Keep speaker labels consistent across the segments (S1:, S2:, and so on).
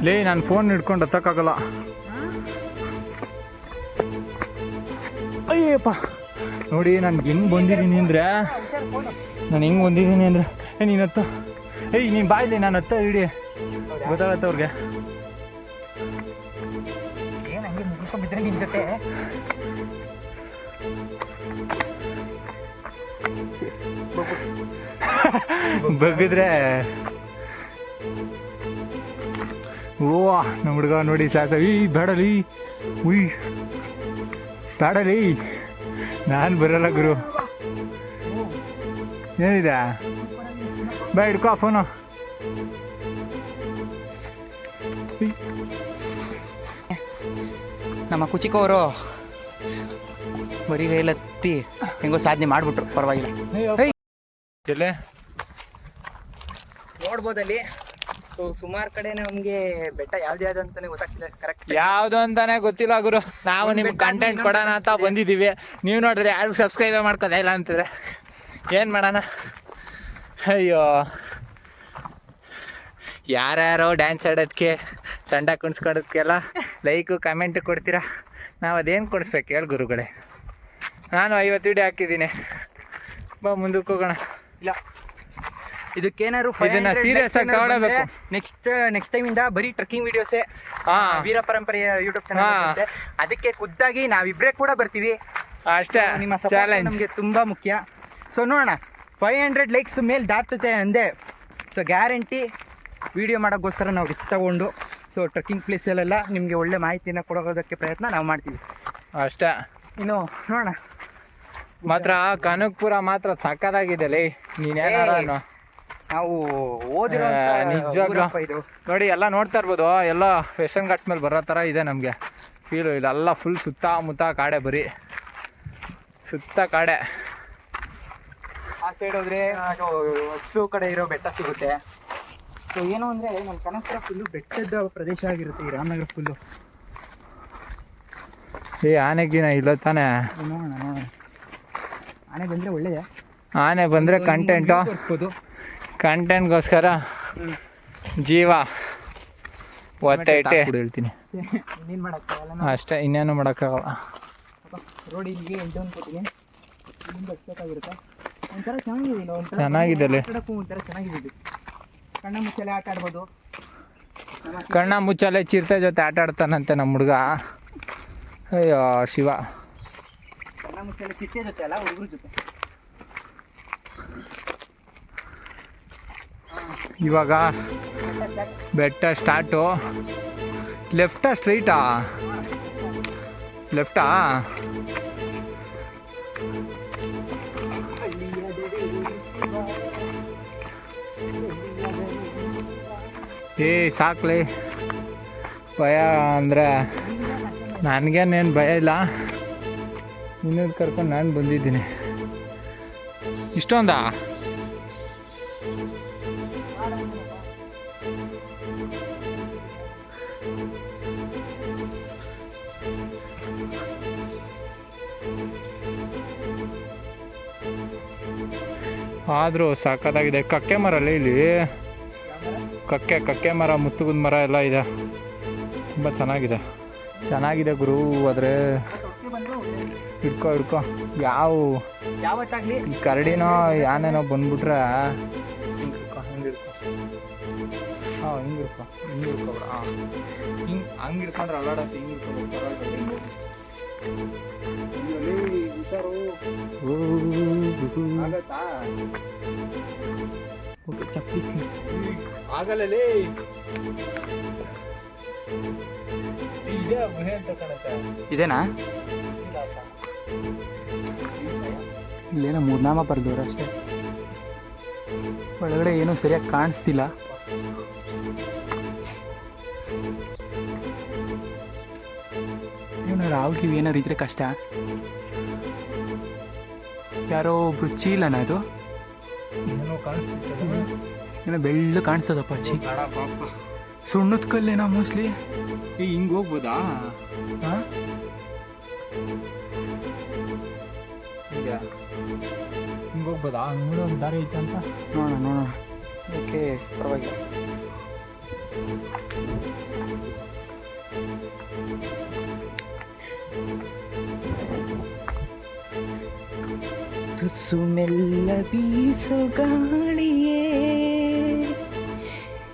S1: ಲೇ ನಾನು ಫೋನ್ ಹಿಡ್ಕೊಂಡು ಹತ್ತಕ್ಕಾಗಲ್ಲ. ಅಯ್ಯಪ್ಪ ನೋಡಿ ನಾನು ಹೆಂಗೆ ಬಂದಿದ್ದೀನಿ ಅಂದರೆ ನೀನು ಹತ್ತ ನೀನು ಬಾಯ್ಲಿ ನಾನು ಹತ್ತ ಹಿಡಿ ಗೊತ್ತಾಗತ್ತೆ ಅವ್ರಿಗೆ.
S2: ಏನು ಹಂಗೆ ಮುಗಿಸ್ಕೊಂಡ್ಬಿಟ್ರೆ ನಿನ್ನ ಜೊತೆ
S1: ಬಗ್ಗಿದ್ರೆ ಓ ನಮ್ಮ ಹುಡುಗ ನೋಡಿ ಬೇಡಲಿ ಬೇಡಲಿ ನಾನು ಬರಲ್ಲ ಗುರು. ಏನಿದೆ ಬಾ ಹಿಡ್ಕೋ ಫೋನು.
S2: ನಮ್ಮ ಕುಚಿಕೋರು ಬರೀ ಕೈಲತ್ತಿ ಹೆಂಗೋ ಸಾಧನೆ ಮಾಡಿಬಿಟ್ರು, ಪರವಾಗಿಲ್ಲ.
S1: ಎಲ್ಲೇ
S2: ನೋಡ್ಬೋದಲ್ಲಿ ಸುಮಾರು ಕಡೆ ನಮಗೆ ಬೆಟ್ಟ ಯಾವ್ದು ಅಂತಾನೆ ಗೊತ್ತಾಗ್ತಿಲ್ಲ ಕರೆಕ್ಟ್.
S1: ಯಾವುದು ಅಂತಾನೆ ಗೊತ್ತಿಲ್ಲ ಗುರು. ನಾವು ನಿಮ್ಗೆ ಕಂಟೆಂಟ್ ಕೊಡೋಣ ಅಂತ ಬಂದಿದ್ದೀವಿ. ನೀವು ನೋಡಿದ್ರೆ ಯಾರು ಸಬ್ಸ್ಕ್ರೈಬ್ ಮಾಡ್ಕೋದೇ ಇಲ್ಲ ಅಂತಿದ್ರೆ ಏನು ಮಾಡೋಣ. ಅಯ್ಯೋ ಯಾರ್ಯಾರೋ ಡ್ಯಾನ್ಸ್ ಆಡೋದಕ್ಕೆ ಸಂಡ ಕುಣಿಸ್ಕೊಡೋದಕ್ಕೆಲ್ಲ ಲೈಕು ಕಮೆಂಟು ಕೊಡ್ತೀರಾ. ನಾವು ಅದೇನು ಕೊಡಿಸ್ಬೇಕು ಹೇಳಿ ಗುರುಗಳೇ. ನಾನು 50 ವಿಡಿಯೋ ಹಾಕಿದ್ದೀನಿ. ಬಾ ಮುಂದಕ್ಕೆ ಹೋಗೋಣ.
S2: ಇಲ್ಲ ಇದಕ್ಕೇನಾದ್ರು
S1: ಇದನ್ನ ಸೀರಿಯಸ್ ಆಗಿ ತಗೊಳ್ಳಬೇಕು.
S2: ನೆಕ್ಸ್ಟ್ ಟೈಮ್ ಇಂದ ಬರೀ ಟ್ರೆಕ್ಕಿಂಗ್ ವಿಡಿಯೋಸೇ ವೀರ ಪರಂಪರೆಯ ಯೂಟ್ಯೂಬ್ ಚಾನಲ್. ಅದಕ್ಕೆ ಖುದ್ದಾಗಿ ನಾವಿಬ್ಬರೇ ಕೂಡ ಬರ್ತೀವಿ
S1: ಅಷ್ಟೇ.
S2: ನಿಮ್ಮ ಸಪೋರ್ಟ್ ನಮಗೆ ತುಂಬಾ ಮುಖ್ಯ. ಸೊ ನೋಡೋಣ 500 ಲೈಕ್ಸ್ ಮೇಲೆ ದಾಟ್ತತೆ ಅಂದೆ. ಸೊ ಗ್ಯಾರಂಟಿ ವಿಡಿಯೋ ಮಾಡೋಕ್ಕೋಸ್ಕರ ನಾವು ರಿಸ್ಕ್ ತಗೊಂಡು ಸೊ ಟ್ರೆಕ್ಕಿಂಗ್ ಪ್ಲೇಸಲ್ಲೆಲ್ಲ ನಿಮಗೆ ಒಳ್ಳೆ ಮಾಹಿತಿನ ಕೊಡೋದಕ್ಕೆ ಪ್ರಯತ್ನ ನಾವು ಮಾಡ್ತೀವಿ
S1: ಅಷ್ಟೇ.
S2: ಇನ್ನು ನೋಡೋಣ.
S1: ಮಾತ್ರ ಕನಕಪುರ ಮಾತ್ರ ಸಕ್ಕದಾಗಿದೆ ಲೇ. ನೀನೇನಾರ
S2: ನಾವು ಓದಿರೋ
S1: ನಿಜವಾಗ್ಲೂ ನೋಡಿ ಎಲ್ಲ ನೋಡ್ತಾ ಇರ್ಬೋದು. ಎಲ್ಲ ವೆಸ್ಟರ್ನ್ ಘಾಟ್ಸ್ ಮೇಲೆ ಬರೋ ಥರ ಇದೆ ನಮಗೆ ಫೀಲು. ಇದೆಲ್ಲ ಫುಲ್ ಸುತ್ತಮುತ್ತ ಕಾಡೆ, ಬರೀ ಸುತ್ತ ಕಾಡೆ.
S2: ಆ ಸೈಡ್ ಹೋದ್ರೆ ಅಷ್ಟು ಕಡೆ ಇರೋ ಬೆಟ್ಟ ಸಿಗುತ್ತೆ. ಸೊ ಏನು ಅಂದರೆ ನಮ್ಮ ಕನಕಪುರ ಫುಲ್ಲು ಬೆಟ್ಟದ ಪ್ರದೇಶ ಆಗಿರುತ್ತೆ. ಈ ರಾಮನಗರ ಫುಲ್ಲು
S1: ಆನೆಗಿನ ಇಲ್ಲ ತಾನೆ.
S2: ನೋಡೋಣ ಆನೆ ಬಂದರೆ ಒಳ್ಳೆಯದೇ.
S1: ಆನೆ ಬಂದರೆ ಕಂಟೆಂಟು
S2: ತೋರಿಸ್ಬೋದು.
S1: ಕಂಟೆಂಟ್ಗೋಸ್ಕರ ಜೀವ ಒತ್ತೆ ಇಟ್ಟೆ ಹೇಳ್ತೀನಿ
S2: ಇನ್ನೇನು ಮಾಡೋಕ್ಕಾಗಲ್ಲ
S1: ಅಷ್ಟೇ. ಇನ್ನೇನು ಮಾಡೋಕ್ಕಾಗಲ್ಲ.
S2: ರೋಡ್ ಇಲ್ಲಿಗೆ ಎಂಟು ಅನ್ಕೋತೀನಿ. ಇಲ್ಲಿಂದ ಹಚ್ಚಬೇಕಾಗಿರುತ್ತೆ. ಒಂಥರ ಚೆನ್ನಾಗಿದೆ.
S1: ಚೆನ್ನಾಗಿದೆ
S2: ಒಂಥರ ಚೆನ್ನಾಗಿದೆ. ಕಣ್ಣ ಮುಚ್ಚಲೆ ಆಟ ಆಡ್ಬೋದು.
S1: ಕಣ್ಣ ಮುಚ್ಚಲೆ ಚಿರತೆ ಜೊತೆ ಆಟ ಆಡ್ತಾನಂತೆ ನಮ್ಮ ಹುಡುಗ. ಅಯ್ಯೋ ಶಿವ.
S2: ಕಣ್ಣ ಮುಚ್ಚಲೆ ಚಿರತೆ ಜೊತೆ ಅಲ್ಲ, ಹುಡುಗರ ಜೊತೆ.
S1: ಇವಾಗ ಬೆಟ್ಟ ಸ್ಟಾರ್ಟು. ಲೆಫ್ಟಾ ಸ್ಟ್ರೈಟಾ? ಲೆಫ್ಟಾ? ಸಾಕ್ಲಿ. ಭಯ ಅಂದರೆ ನನಗೇನೇನು ಭಯ ಇಲ್ಲ. ಇನ್ನೊಂದು ಕರ್ಕೊಂಡು ನಾನು ಬಂದಿದ್ದೀನಿ. ಇಷ್ಟೊಂದಾ? ಆದರೂ ಸಾಕಾಗಿದೆ. ಕಕ್ಕೆ ಮರ ಇಲ್ಲಿ ಕಕ್ಕೆ ಮರ, ಮುತ್ತುಗದ ಮರ ಎಲ್ಲ ಇದೆ. ತುಂಬ ಚೆನ್ನಾಗಿದೆ ಗುರು. ಆದರೆ ಹಿಡ್ಕೊ
S2: ಯಾವತ್ತಾಗಲಿ
S1: ಕರಡಿನೋ ಯಾನೇನೋ ಬಂದ್ಬಿಟ್ರೆ ಹಿಂಗಿರ್ಕೊ ಬಿಡ. ಹಂಗೆ ಹಿಡ್ಕೊಂಡ್ರೆ ಅಲ್ಲಾಡತ್ತೆ. ಹಿಂಗೆ ಹಿಡ್ಕೊಬೇಕು. ಆಗತ್ತಾ? ಓಕೆ ಚಪ್ಪಿಸ್ಲಿ. ಆಗಲ್ಲ. ಇದೇ ಗುಹೆ ಅಂತ ಕಾಣುತ್ತೆ. ಇದೇನಾ? ಇಲ್ಲೇನೋ 3 ನಾಮ ಬರ್ದವ್ರು ಅಷ್ಟೇ. ಒಳಗಡೆ ಏನೂ ಸರಿಯಾಗಿ ಕಾಣಿಸ್ತಿಲ್ಲ. ಏನಾರು ಆಗಿವಿ ಏನಾರು ಇದ್ರೆ ಕಷ್ಟ. ಯಾರೋ ಒಬ್ರು ಚೀಲನ ಅದು ಏನೋ ಕಾಣಿಸ್ತದೆ. ಏನೋ ಬೆಳ್ಳು ಕಾಣಿಸ್ತದಪ್ಪ. ಸುಣ್ಣದ ಕಲ್ಲೇನೋ ಮೋಸ್ಟ್ಲಿ. ಹಿಂಗೆ ಹೋಗ್ಬೋದಾ? ಹಾಂ ಹಿಂಗೆ ಹೋಗ್ಬೋದಾ? ಹಂಗೆ ಒಂದು ದಾರಿ ಐತೆ ಅಂತ ನೋಡೋಣ. ಓಕೆ ಪರವಾಗಿಲ್ಲ.
S2: ತುಸು ಮೆಲ್ಲ ಬೀಸು ಗಾಳಿಯೇ,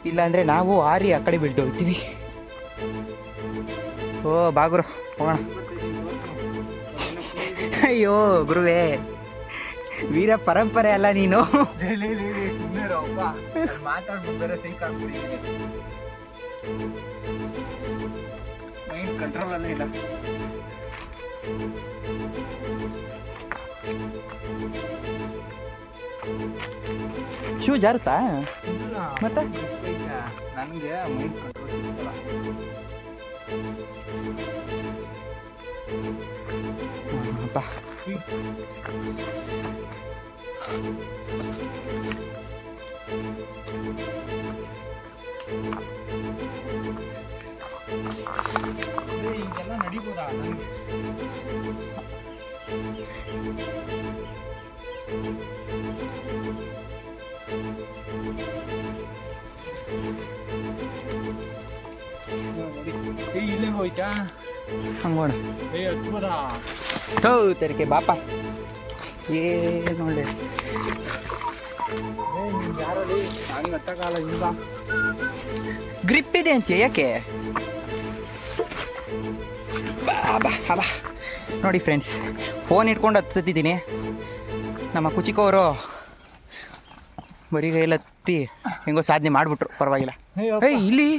S2: ಇಲ್ಲಾಂದ್ರೆ ನಾವು ಆರಿ ಆ ಕಡೆ ಬಿಟ್ಟು ಹೋಗ್ತೀವಿ. ಓ ಬಾಗುರು ಹೋಗೋಣ. ಅಯ್ಯೋ ಗುರುವೇ, ವೀರ ಪರಂಪರೆ ಅಲ್ಲ ನೀನು.
S1: ಮಾತಾಡ್ಬಿಟ್ಟು ಬೇರೆ ಸೈಕ್ ಆಗ್ಬಿಟ್ಟಿದ್ದೀನಿ, ಮೈಂಡ್ ಕಂಟ್ರೋಲ್ ಅಲ್ಲೇ ಇಲ್ಲ.
S2: ಶೂ ಜಾರುತ್ತಾ ಮತ್ತೆ?
S1: ನನಗೆ ಮೈಂಡ್ ಕಂಟ್ರೋಲ್ ಸಿಗಲ್ಲ.
S2: ಬಾ
S1: ಹಿಂಗೆಲ್ಲ ನಡಿಬೋದಾ ನನಗೆ? ಇಲ್ಲೇ ಹೋಯ್ತಾ
S2: ಹಂಗೋಣ.
S1: ಹತ್ಬೋದಾ?
S2: ಹೌ ತೆರಿಗೆ ಬಾಪ, ಏನು ಒಳ್ಳೆ
S1: ಯಾರಲ್ಲಿ ಹಂಗೆ ಹತ್ತಕಾಲ ಇಲ್ಲ.
S2: ಗ್ರಿಪ್ ಇದೆ ಅಂತೀಯ ಯಾಕೆ? ಬಾ ಬಾ ಬಾ. ನೋಡಿ ಫ್ರೆಂಡ್ಸ್, ಫೋನ್ ಇಟ್ಕೊಂಡು ಹತ್ತಿದ್ದೀನಿ. ನಮ್ಮ ಕುಚಿಕೋರು ಬರೀ ಕೈಯಲ್ಲಿ ಹತ್ತಿ ಹೆಂಗೋ ಸಾಧನೆ ಮಾಡಿಬಿಟ್ರು, ಪರವಾಗಿಲ್ಲ. ಏಯ್ ಇಲ್ಲಿ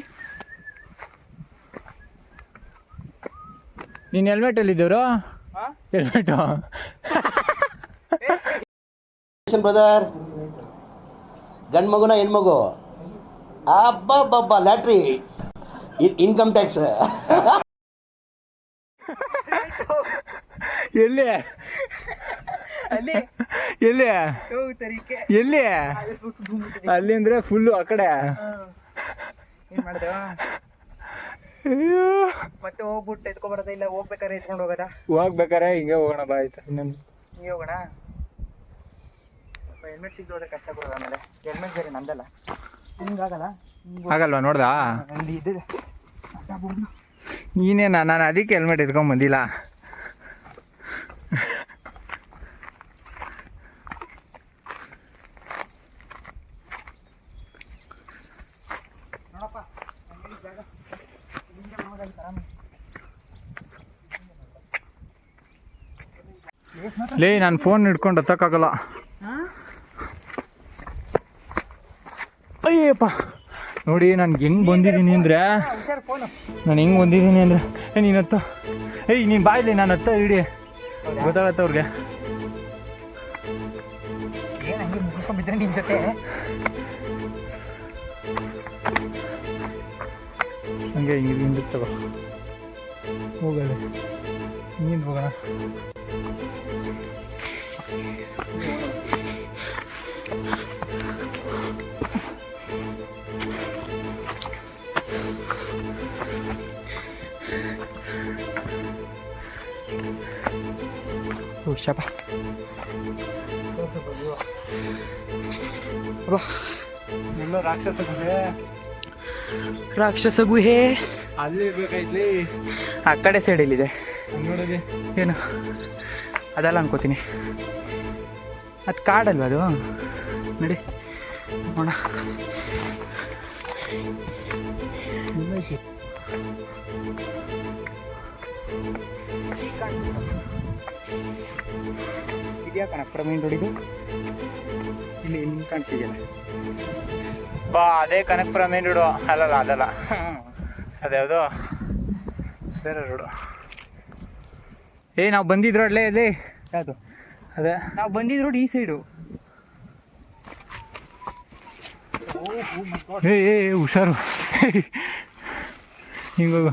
S1: ನೀನು ಹೆಲ್ಮೆಟಲ್ಲಿದ್ದವರು? ಹೆಲ್ಮೆಟು
S3: ಬ್ರದರ್, ಗಂಡು ಮಗುನ ಹೆಣ್ಮಗು? ಅಬ್ಬಬ್ಬಬ್ಬ, ಲ್ಯಾಟ್ರಿ, ಇನ್ಕಮ್ ಟ್ಯಾಕ್ಸ್.
S1: ಎಲ್ಲಿ
S2: ಅಲ್ಲಿ
S1: ಎಲ್ಲಿ ಎಲ್ಲಿ? ಅಲ್ಲಿ ಅಂದ್ರೆ ಫುಲ್ಲು ಆ ಕಡೆ.
S2: ಏನು ಮಾಡಿದೆ?
S1: ಅಯ್ಯೋ,
S2: ಮತ್ತೆ ಹೋಗ್ಬಿಟ್ಟು ಎತ್ಕೊಬಾರ್ದ? ಇಲ್ಲ ಹೋಗ್ಬೇಕಾರೆ ಎತ್ಕೊಂಡು ಹೋಗೋದಾ?
S1: ಹೋಗ್ಬೇಕಾರೆ ಹಿಂಗೆ ಹೋಗೋಣ ಬಾ, ಆಯ್ತಾ? ಇನ್ನೊಂದು
S2: ಹಿಂಗೆ ಹೋಗೋಣ. ಹೆಲ್ಮೆಟ್ ಸಿಗ್ದು ಹೋದ್ರೆ ಕಷ್ಟ ಕೊಡೋದು. ಆಮೇಲೆ ಹೆಲ್ಮೆಟ್ ಬೇರೆ ನಂದಲ್ಲ, ಹಿಂಗಾಗಲ್ಲ.
S1: ಆಗಲ್ವಾ? ನೋಡ್ದಾ?
S2: ಅಲ್ಲಿ ಇದೆ
S1: ನೀನೇನ? ನಾನು ಅದಕ್ಕೆ ಹೆಲ್ಮೆಟ್ ಎತ್ಕೊಂಡ್ ಬಂದಿಲ್ಲ.
S2: ನೋಡಪ್ಪ, ಜಾಗ
S1: ಲೇ, ನಾನು ಫೋನ್ ಹಿಡ್ಕೊಂಡು ಹತ್ತಕ್ಕಾಗಲ್ಲ. ಅಯ್ಯಪ್ಪ, ನೋಡಿ ನಾನು ಹೆಂಗೆ ಬಂದಿದ್ದೀನಿ ಅಂದರೆ, ನಾನು ಹೆಂಗೆ ಬಂದಿದ್ದೀನಿ ಅಂದರೆ, ನೀನು ಹತ್ತ. ನೀನು ಬಾಯ್ಲಿ, ನಾನು ಹತ್ತ ಹಿಡಿ, ಗೊತ್ತಾಗತ್ತ ಅವ್ರಿಗೆ.
S2: ಏನು ಹಂಗೆ ಮುಗಿಸ್ಕೊಂಡ್ಬಿದ್ರೆ ನಿನ್ನ ಜೊತೆ
S1: ಹಂಗೆ ಹಿಂಗೆ ತಗೋ ಹೋಗಲ್ಲ. ಹಿಂಗಿಂದ ಹೋಗೋಣ.
S2: ಹುಷಾಪ
S1: ಎಲ್ಲೋ ರಾಕ್ಷಸ ಗುಹೆ,
S2: ರಾಕ್ಷಸ ಗುಹೆ
S1: ಅಲ್ಲಿ ಇರ್ಬೇಕಾಯ್ತ್ಲಿ.
S2: ಆ ಕಡೆ ಸೈಡಲ್ಲಿದೆ.
S1: ನೋಡಲಿ
S2: ಏನು ಅದಲ್ಲ ಅನ್ಕೋತೀನಿ. ಅದು ಕಾಡಲ್ವ ಅದು? ನಡಿ ನೋಡ. ಇದೆಯಾ ಕಣಪ್ಪ ಮೈನ್ ರೋಡಿದು? ಇಲ್ಲಿ ನಿಮ್ಗೆ ಕಾಣಿಸಿದೆಯಲ್ಲ
S1: ಬಾ, ಅದೇ ಕನಕಪುರ ಮೇನ್ ರೋಡು. ಅಲ್ಲಲ್ಲ ಅದಲ್ಲ, ಅದ್ಯಾವುದು ಬೇರೆ ರೋಡು. ನಾವು ಬಂದಿದ್ರು ಅಲ್ಲೇ ಅದೇ.
S2: ಯಾವುದು?
S1: ಅದೇ
S2: ನಾವು ಬಂದಿದ್ದು ರೋಡ್ ಈ ಸೈಡು.
S1: ಹುಷಾರು, ಹಿಂಗೋಗು.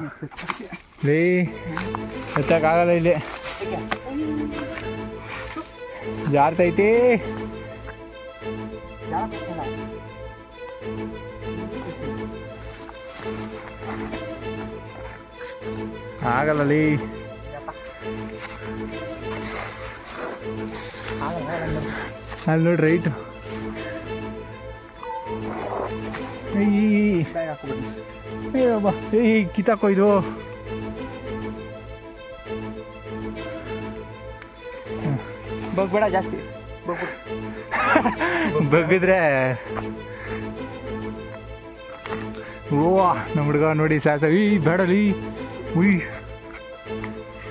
S1: ಲೇ, ಎತ್ತಕ್ಕಾಗಲ್ಲ ಇಲ್ಲಿ, ಜಾರ್ತೈತಿ. ಆಗಲ್ಲ ಲೇ. ಅಲ್ಲಿ ನೋಡಿ ರೈಟು.
S2: ಬ್ಯಾಗ್ ಹಾಕ್ಬಿಡಿ.
S1: ಅಯ್ಯಬ್ಬ ಏಯ್ ಕಿತ್ತಾಕೋ ಇದು.
S2: ಬಗ್ಬೇಡ ಜಾಸ್ತಿ, ಬಗ್ಬಿಡು.
S1: ಬಗ್ಗಿದ್ರೆ ಓ ನಮ್ಮ ಹುಡುಗ ನೋಡಿ ಸಾಸ ಈ ಬೇಡಲಿ ಉಯ್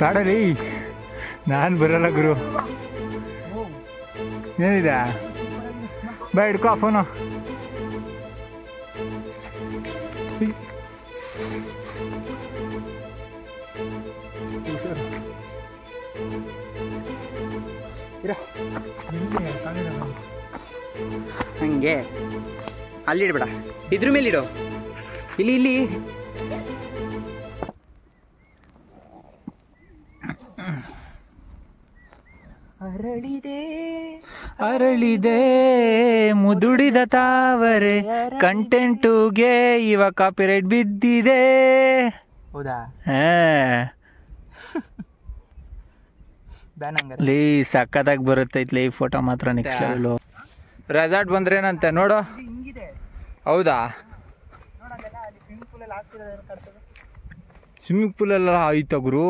S1: ಬೇಡಲಿ, ನಾನು ಬರಲ್ಲ ಗುರು. ಏನಿದೆ ಬಾ ಹಿಡ್ಕೋ ಫೋನು.
S2: ಹಂಗೆ ಅಲ್ಲಿ ಇಡ್ಬೇಡ, ಇದ್ರ ಮೇಲೆ ಇಡು. ಇಲ್ಲಿ ಇಲ್ಲಿ ಅರಳಿದೆ
S1: ಅರಳಿದೆ ಮುದುಡಿದ ತಾವರೆ ಕಂಟೆಂಟುಗೆ ಇವ ಕಾಪಿರೈಟ್ ಬಿದ್ದಿದೆ.
S2: ಹೌದಾ? ಬ್ಯಾನ್ ಹಂಗಾರೆ
S1: ಲೀ ಸಕ್ಕತ್ತಾಗಿ ಬರುತ್ತೈತ್ಲಿ ಈ ಫೋಟೋ ಮಾತ್ರ. Next level. ರೆಸಾರ್ಟ್ ಬಂದ್ರೇನಂತೆ ನೋಡು.
S2: ಹಿಂಗಿದೆ
S1: ಹೌದಾ?
S2: ನೋಡಂಗಲ್ಲ, ಅಲ್ಲಿ ಸ್ವಿಮ್ಮಿಂಗ್ ಪೂಲಲ್ಲಿ ಆಗ್ತಿರೋದು ಕಾಡ್ತದೆ.
S1: ಸ್ವಿಮ್ಮಿಂಗ್ ಪೂಲೆಲ್ಲ ಆಯ್ತಾ ಗುರು?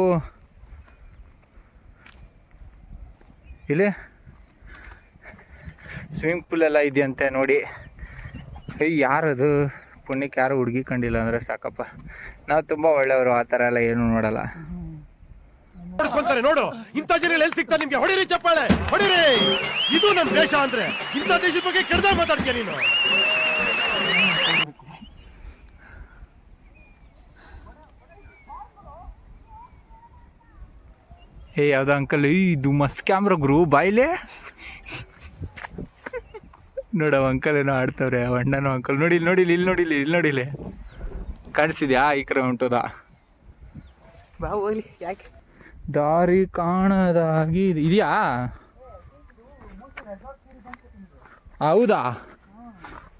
S1: ಇಲ್ಲಿ ಸ್ವಿಮ್ಮಿಂಗ್ ಪೂಲೆಲ್ಲ ಇದೆಯಂತೆ ನೋಡಿ. ಯಾರದು ಪುಣ್ಯಕ್ಕೆ ಯಾರು ಹುಡುಗಿ ಕಂಡಿಲ್ಲ ಅಂದರೆ ಸಾಕಪ್ಪ. ನಾವು ತುಂಬ ಒಳ್ಳೆಯವರು, ಆ ಥರ ಎಲ್ಲ ಏನೂ ನೋಡಲ್ಲ.
S4: ನೋಡು ಇಂಥ ಜನ ಎಲ್ಲಿ ಸಿಗ್ತಾರೆ ನಿಮ್ಗೆ? ಹೊಡಿರಿ ಚಪ್ಪಾಳೆ ಹೊಡಿರಿ. ಇದು ನಮ್ ದೇಶ ಅಂದ್ರೆ ಇಂಥ ದೇಶದ ಬಗ್ಗೆ ಕೆಡ್ದಾಗ ಮಾತಾಡ್ತೀಯ ನೀನು.
S1: ಯಾವ್ದು ಅಂಕಲ್ ಇದು ಮಸ್ತ್ ಕ್ಯಾಮ್ರಾ ಗುರು ಬಾಯ್ಲೆ. ನೋಡವ ಅಂಕಲ್ ಏನೋ ಆಡ್ತವ್ರೆ, ಅಣ್ಣನೋ ಅಂಕಲ್ ನೋಡಿ ಇಲ್ಲಿ ನೋಡಿಲಿ, ಇಲ್ಲಿ ನೋಡಿಲಿ, ಇಲ್ಲಿ ನೋಡಿಲಿ ಕಾಣಿಸಿದ್ಯಾ? ಈ ಕಡೆ ಹೊಂಟೋದ.
S2: ಬಾ ಹೋಗ್ಲಿ, ಯಾಕೆ
S1: ದಾರಿ ಕಾಣದಾಗಿ ಇದೆಯಾ? ಹೌದಾ?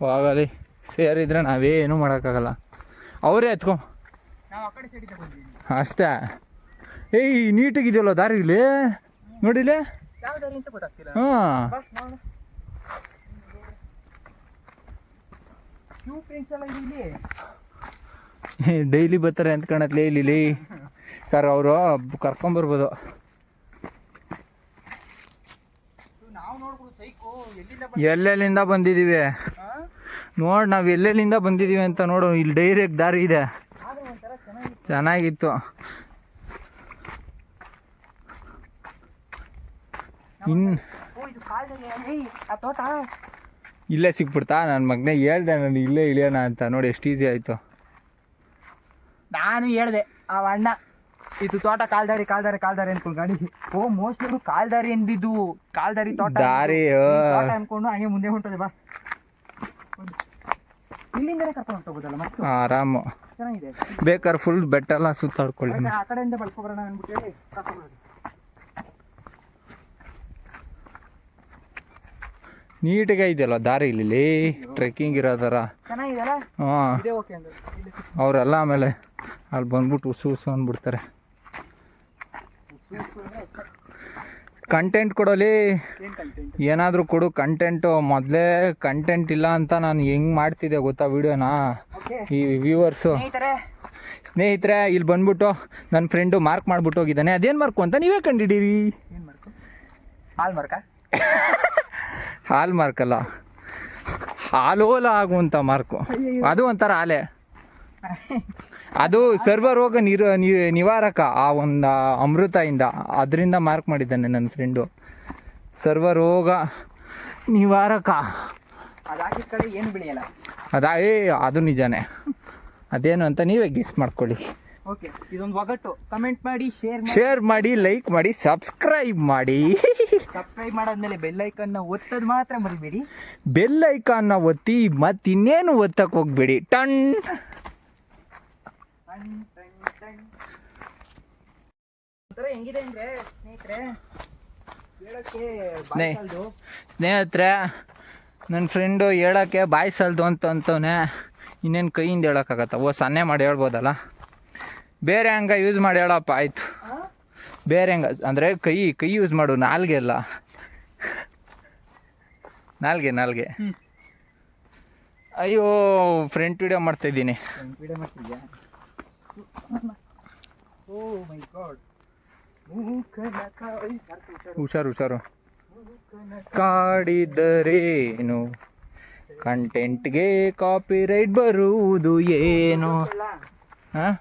S1: ಹೋಗಲಿ, ಸೇರಿದ್ರೆ ನಾವೇನು ಮಾಡೋಕ್ಕಾಗಲ್ಲ. ಅವರೇ ಎತ್ಕೊ
S2: ನಾವು ಆ ಕಡೆ ಸೈಡಿಂದ ಬಂದಿದ್ದೀವಿ.
S1: ಅಷ್ಟೇ. ಏಯ್ ನೀಟಾಗಿದೆಯಲ್ಲ ದಾರಿ ಇಲ್ಲಿ ನೋಡಿಲೆ.
S2: ಯಾವ ದಾರಿ ಅಂತ ಗೊತ್ತಾಗ್ತಿಲ್ಲ.
S1: ಹಾಂ
S2: ಬಾ ನೋಡೋಣ. ಕ್ಯೂ ಫ್ರೆಂಡ್ಸ್ ಎಲ್ಲ ಇದೆ ಇಲ್ಲಿ.
S1: ಡೈಲಿ ಬರ್ತಾರೆ ಅಂತ ಕಾಣತ್ಲೇ ಇಲ್ಲಿ ಕಾರ್. ಅವರು ಕರ್ಕೊಂಬರ್ಬೋದು.
S2: ನಾವು ನೋಡ್ಬೋದು ಸೈಕು
S1: ಎಲ್ಲೆಲ್ಲಿಂದ ಬಂದಿದ್ದೀವಿ ನೋಡಿ. ನಾವು ಎಲ್ಲೆಲ್ಲಿಂದ ಬಂದಿದ್ದೀವಿ ಅಂತ ನೋಡು. ಇಲ್ಲಿ ಡೈರೆಕ್ಟ್ ದಾರಿ ಇದೆ. ಚೆನ್ನಾಗಿತ್ತು.
S2: ಆ ತೋಟ
S1: ಇಲ್ಲೇ ಸಿಕ್ಬಿಡ್ತಾ? ನನ್ನ ಮಗನೇ ಹೇಳ್ದೆ ನಾನು ಇಲ್ಲೇ ಇಳಿಯೋಣ ಅಂತ. ನೋಡಿ ಎಷ್ಟು ಈಸಿ ಆಯಿತು.
S2: ನಾನು ಹೇಳ್ದೆ ಆ ಅಣ್ಣ ಇದು ತೋಟ ಕಾಲ್ದಾರಿ ಕಾಲ್ದಾರಿ ಕಾಲ್ದಾರಿ ಅನ್ಕೊಂಡು ಗಾಡಿ. ಓ ಮೋಸ್ಟ್ಲಿ ಕಾಲ್ದಾರಿ ಎಂದಿದ್ದು, ಕಾಲ್ದಾರಿ ತೋಟ
S1: ದಾರಿ
S2: ತೋಟ ಅನ್ಕೊಂಡು ಹಂಗೆ ಮುಂದೆ ಹೊಂಟದೆ. ಬಾ ಇಲ್ಲಿಂದನೇ ಕರ್ಕೊಂಡು ಹೊಂಟೋಗೋದಲ್ಲ ಮತ್ತೆ.
S1: ಆರಾಮು.
S2: ಚೆನ್ನಾಗಿದೆ.
S1: ಬೇಕಾದ್ರೆ ಫುಲ್ ಬೆಟ್ಟ ಎಲ್ಲ ಸುತ್ತಾಡ್ಕೊಳ್ಳಿ.
S2: ಆ ಕಡೆಯಿಂದ ಬಳ್ಕೊಬರೋಣ ಅಂದ್ಬಿಟ್ಟು ಹೇಳಿ ಕರ್ಕೊಂಡ್ಬರೋದು.
S1: ನೀಟಾಗಿ ಇದೆಯಲ್ಲ ದಾರಿ ಇಲ್ಲಿ, ಟ್ರೆಕ್ಕಿಂಗ್ ಇರೋ ಥರ.
S2: ಚೆನ್ನಾಗಿದೆಯಲ್ಲ?
S1: ಹಾಂ,
S2: ಇದೇ ಓಕೆ ಅಂದ್ರೆ
S1: ಅವರೆಲ್ಲ ಆಮೇಲೆ ಅಲ್ಲಿ ಬಂದ್ಬಿಟ್ಟು ಉಸು ಅಂದ್ಬಿಡ್ತಾರೆ. ಕಂಟೆಂಟ್ ಕೊಡೋಲಿ,
S2: ಏನು ಕಂಟೆಂಟ್?
S1: ಏನಾದರೂ ಕೊಡು ಕಂಟೆಂಟು. ಮೊದಲೇ ಕಂಟೆಂಟ್ ಇಲ್ಲ ಅಂತ ನಾನು ಹೆಂಗೆ ಮಾಡ್ತಿದ್ದೆ ಗೊತ್ತಾ ವೀಡಿಯೋನ.
S2: ಓಕೆ
S1: ಈ ವ್ಯೂವರ್ಸು ಸ್ನೇಹಿತರೆ ಇಲ್ಲಿ ಬಂದ್ಬಿಟ್ಟು ನನ್ನ ಫ್ರೆಂಡು ಮಾರ್ಕ್ ಮಾಡ್ಬಿಟ್ಟು ಹೋಗಿದ್ದಾನೆ. ಅದೇನು ಮಾರ್ಕು ಅಂತ ನೀವೇ ಕಂಡಿಡೀರಿ.
S2: ಏನು ಮಾರ್ಕು? ಹಾಲ್ ಮಾರ್ಕಾ?
S1: ಹಾಲ್ ಮಾರ್ಕ್ ಅಲ್ಲ, ಹಾಲೋಲ ಆಗುವಂಥ ಮಾರ್ಕು. ಅದು ಒಂಥರ ಹಾಲೆ. ಅದು ಸರ್ವರೋಗ ನಿವಾರಕ. ಆ ಒಂದು ಅಮೃತದಿಂದ ಅದರಿಂದ ಮಾರ್ಕ್ ಮಾಡಿದ್ದಾನೆ ನನ್ನ ಫ್ರೆಂಡು. ಸರ್ವರೋಗ ನಿವಾರಕ.
S2: ಅದು ಹಾಕಿದ ಕಡೆ ಏನು ಬೆಳೆಯಲ್ಲ.
S1: ಅದು ನಿಜಾನೇ. ಅದೇನು ಅಂತ ನೀವೇ ಗೆಸ್ ಮಾಡ್ಕೊಳ್ಳಿ.
S2: ಓಕೆ, ಇದೊಂದು ಒಗಟು. ಕಮೆಂಟ್ ಮಾಡಿ,
S1: ಶೇರ್ ಮಾಡಿ, ಲೈಕ್ ಮಾಡಿ, ಸಬ್ಸ್ಕ್ರೈಬ್ ಮಾಡಿ.
S2: ಸಬ್ಸ್ಕ್ರೈಬ್ ಮಾಡಾದ್ಮೇಲೆ ಬೆಲ್ ಐಕನ್ನ ಒತ್ತೋದು ಮಾತ್ರ ಮರಿಬೇಡಿ.
S1: ಬೆಲ್ ಐಕಾನ್ನ ಒತ್ತಿ ಮತ್ತಿನ್ನೇನು ಒತ್ತಕ್ಕೆ ಹೋಗ್ಬೇಡಿ. ಟನ್
S2: ಒಂಥರ ಹೆಂಗಿದೆ ಅಂದ್ರೆ ಸ್ನೇಹಿತರೆ ಹೇಳಕ್ಕೆ
S1: ಸ್ನೇಹಿತರೆ ನನ್ನ ಫ್ರೆಂಡು ಹೇಳೋಕ್ಕೆ ಬಾಯ್ ಸಲ್ದು ಅಂತವನೆ. ಇನ್ನೇನು ಕೈಯಿಂದ ಹೇಳೋಕ್ಕಾಗತ್ತ? ಸನ್ನೆ ಮಾಡಿ ಹೇಳ್ಬೋದಲ್ಲ. ಬೇರೆ ಹಂಗ ಯೂಸ್ ಮಾಡಿ ಹೇಳಪ್ಪ. ಆಯಿತು, ಬೇರೆ ಹಂಗ ಅಂದರೆ ಕೈ ಯೂಸ್ ಮಾಡು, ನಾಲ್ಗೆ ಅಲ್ಲ. ನಾಲ್ಗೆ ಅಯ್ಯೋ ಫ್ರಂಟ್ ವಿಡಿಯೋ ಮಾಡ್ತಾ ಇದ್ದೀನಿ.
S2: ವಿಡಿಯೋ ಮಾಡ್ತಿದ್ಯಾ? ಓ ಮೈ ಗಾಡ್.
S1: ಹುಷಾರು ಕಾಡಿದರೇನು ಕಂಟೆಂಟ್ಗೆ ಕಾಪಿರೈಟ್ ಬರುವುದು ಏನು? ಹಾಂ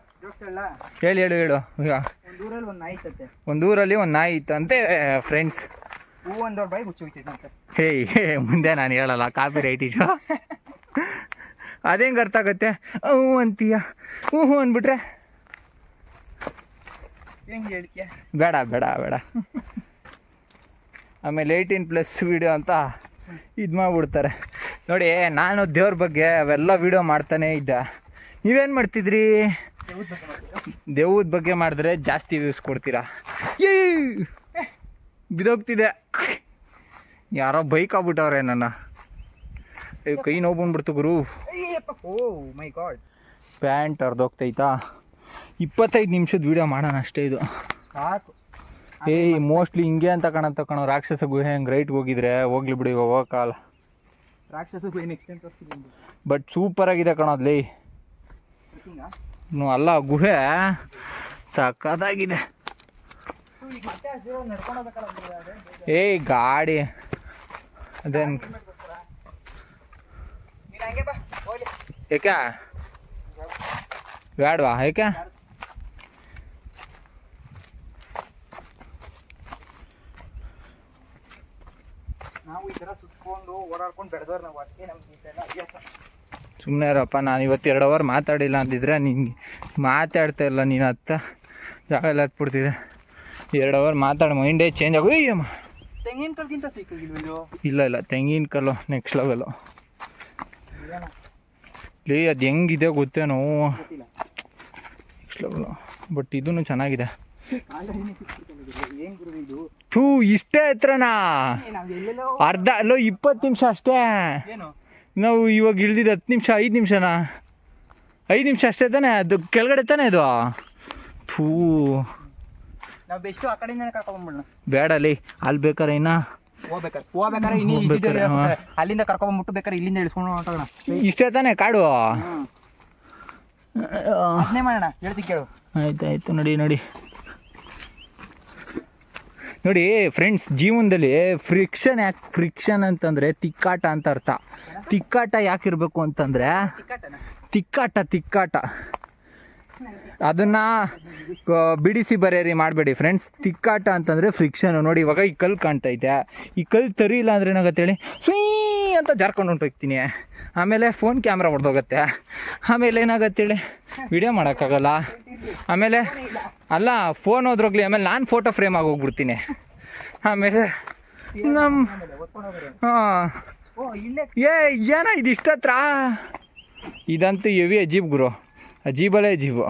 S1: ಹೇಳು ಈಗ
S2: ಒಂದೂರಲ್ಲಿ ಒಂದು ನಾಯಿ ಇತ್ತಂತೆ.
S1: ಒಂದೂರಲ್ಲಿ ಒಂದು ನಾಯಿ ಇತ್ತಂತೆ ಫ್ರೆಂಡ್ಸ್.
S2: ಹೂ ಒಂದವ್ರ ಬಾಯಿ ಹುಚ್ಚು ಹೋಗ್ತಿದ್ದಂತೆ.
S1: ಮುಂದೆ ನಾನು ಹೇಳಲ್ಲ ಕಾಪಿ ರೈಟ್ ಇಶು. ಅದೇಂಗೆ ಅರ್ಥ ಆಗುತ್ತೆ? ಹ್ಞೂ ಅಂತೀಯ, ಹ್ಞೂ ಅಂದ್ಬಿಟ್ರೆ
S2: ಹೆಂಗೆ ಹೇಳ್ತೀಯ?
S1: ಬೇಡ ಆಮೇಲೆ 18+ ವಿಡಿಯೋ ಅಂತ ಇದು ಮಾಡಿಬಿಡ್ತಾರೆ ನೋಡಿ. ನಾನು ದೇವ್ರ ಬಗ್ಗೆ ಅವೆಲ್ಲ ವಿಡಿಯೋ ಮಾಡ್ತಾನೇ ಇದ್ದೆ. ನೀವೇನು ಮಾಡ್ತಿದ್ರಿ? ದೇವ್ದ ಬಗ್ಗೆ ಮಾಡಿದ್ರೆ ಜಾಸ್ತಿ ವ್ಯೂಸ್ ಕೊಡ್ತೀರಾ. ಬಿದೋಗ್ತಿದೆ, ಯಾರೋ ಬೈಕ್ ಆಗ್ಬಿಟ್ಟವ್ರೆ ನನ್ನ. ಕೈ ನೋವು ಬಂದ್ಬಿಡ್ತು ಗುರು.
S2: ಓ ಮೈ ಗಾಡ್.
S1: ಪ್ಯಾಂಟ್ ಅರ್ಧೋಗ್ತೈತಾ? 25 ನಿಮಿಷದ ವಿಡಿಯೋ ಮಾಡೋಣ ಅಷ್ಟೇ ಇದು.
S2: ಸಾಕು.
S1: ಮೋಸ್ಟ್ಲಿ ಹಿಂಗೆ ಅಂತ ಕಣೋ. ರಾಕ್ಷಸ ಗುಹೆ ಹಂಗೆ ರೈಟ್ಗೆ ಹೋಗಿದ್ರೆ ಹೋಗ್ಲಿ ಬಿಡಿ, ಹೋಗೋಕ್ಕಾಗಲ್ಲ.
S2: ರಾಕ್ಷಸ ಗುಹೆ ನೆಕ್ಸ್ಟ್ ಟೈಮ್ ತೋರಿಸ್ತೀನಿ.
S1: ಬಟ್ ಸೂಪರ್ ಆಗಿದೆ ಕಣೋದ್ಲಿ. ಅಲ್ಲ, ಗುಹೆ ಸಕ್ಕತ್ತಾಗಿದೆ. ಗಾಡಿ ಅದೇನು ಏಕೆ ಬೇಡವಾ? ಏಕೆ?
S2: ನಾವು ಈ ಥರ ಸುತ್ಕೊಂಡು ಓಡಾಡ್ಕೊಂಡು ಬೆಳೆದವ್ರು ನಾವು. ಅದಕ್ಕೆ ನಮ್ಗೆ ಅಭ್ಯಾಸ.
S1: ಸುಮ್ಮನೆ ಇರಪ್ಪ. ನಾನು ಇವತ್ತು 2 ಅವರ್ ಮಾತಾಡಿಲ್ಲ ಅಂದಿದ್ರೆ ನಿಂಗೆ ಮಾತಾಡ್ತಾ ಇಲ್ಲ ನೀನು. ಜಾಗ ಎಲ್ಲ ಹತ್ಬಿಡ್ತಿದೆ. 2 ಅವರ್ ಮಾತಾಡಿ ಮೈಂಡೇ ಚೇಂಜ್ ಆಗೋ.
S2: ತೆಂಗಿನ ಕಲ್ಗಿಂತ ಸಿಕ್ಕಿಲ್ವೋ?
S1: ಇಲ್ಲ ತೆಂಗಿನ ಕಲ್ಲು ನೆಕ್ಸ್ಟ್ ಲೆವೆಲು. ಅದು ಹೆಂಗಿದೆ ಗೊತ್ತೇನೋ, ನೆಕ್ಸ್ಟ್ ಲೆವೆಲು. ಬಟ್ ಇದೂ ಚೆನ್ನಾಗಿದೆ. ಇಷ್ಟೇ ಹತ್ರನಾ? ಅರ್ಧ ಅಲ್ಲೋ 20 ನಿಮಿಷ ಅಷ್ಟೇ. ನಾವು ಇವಾಗ ಇಳ್ದಿದ್ದು 10 ನಿಮಿಷ, 5 ನಿಮಿಷನಾ? 5 ನಿಮಿಷ ಅಷ್ಟೇ ತಾನೆ. ಅದು ಕೆಳಗಡೆ ತಾನೆ ಇದು.
S2: ನಾವು ಬೆಸ್ಟ್ ಆ ಕಡೆಯಿಂದನೇ ಕರ್ಕೊಂಡ್ಬಿಡೋಣ.
S1: ಬೇಡಲ್ಲಿ ಅಲ್ಲಿ ಬೇಕಾರೆ ಇನ್ನ
S2: ಹೋಗ್ಬೇಕಾರೆ ಅಲ್ಲಿಂದ ಕರ್ಕೊಂಡ್ಬಿಟ್ಟು ಬೇಕಾದ್ರೆ ಇಲ್ಲಿಂದ ಇಳಿಸ್ಕೊಂಡು ಹೊಂಟೋಣ.
S1: ಇಷ್ಟೇ ತಾನೆ ಕಾಡು?
S2: ಅದನ್ನೇ ಮಾಡೋಣ, ಹೇಳ್ತೀನಿ ಕೇಳು.
S1: ಆಯ್ತು ನೋಡಿ ಫ್ರೆಂಡ್ಸ್, ಜೀವನದಲ್ಲಿ ಫ್ರಿಕ್ಷನ್ ಅಂತಂದರೆ ತಿಕ್ಕಾಟ ಅಂತ ಅರ್ಥ. ತಿಕ್ಕಾಟ ಯಾಕಿರಬೇಕು ಅಂತಂದರೆ ತಿಕ್ಕಾಟ ಅದನ್ನು ಬಿಡಿಸಿ ಬರೆಯರಿ ಮಾಡಬೇಡಿ ಫ್ರೆಂಡ್ಸ್. ತಿಕ್ಕಾಟ ಅಂತಂದರೆ ಫ್ರಿಕ್ಷನು. ನೋಡಿ ಇವಾಗ ಈ ಕಲ್ಲು ಕಾಣ್ತೈತೆ, ಈ ಕಲ್ಲು ತರಿ ಇಲ್ಲ ಅಂದರೆ ಏನಾಗತ್ತೆ ಹೇಳಿ? ಸ್ವೀ ಅಂತ ಜಾರ್ಕೊಂಡು ಹೊಂಟೋಗ್ತೀನಿ. ಆಮೇಲೆ ಫೋನ್ ಕ್ಯಾಮ್ರಾ ಹೊಡೆದೋಗುತ್ತೆ. ಆಮೇಲೆ ಏನಾಗತ್ತೆ ಹೇಳಿ? ವಿಡಿಯೋ ಮಾಡೋಕ್ಕಾಗಲ್ಲ. ಆಮೇಲೆ ಅಲ್ಲ, ಫೋನ್ ಹೋದ್ರೋಗ್ಲಿ. ಆಮೇಲೆ ನಾನು ಫೋಟೋ ಫ್ರೇಮ್ ಆಗೋಗ್ಬಿಡ್ತೀನಿ. ಆಮೇಲೆ ಏನೋ ಇದು ಇಷ್ಟತ್ರ. ಇದಂತೂ ಹೆವಿ ಅಜೀಬ್ ಗುರು, ಅಜೀಬಲ್ಲೇ ಅಜೀಬು.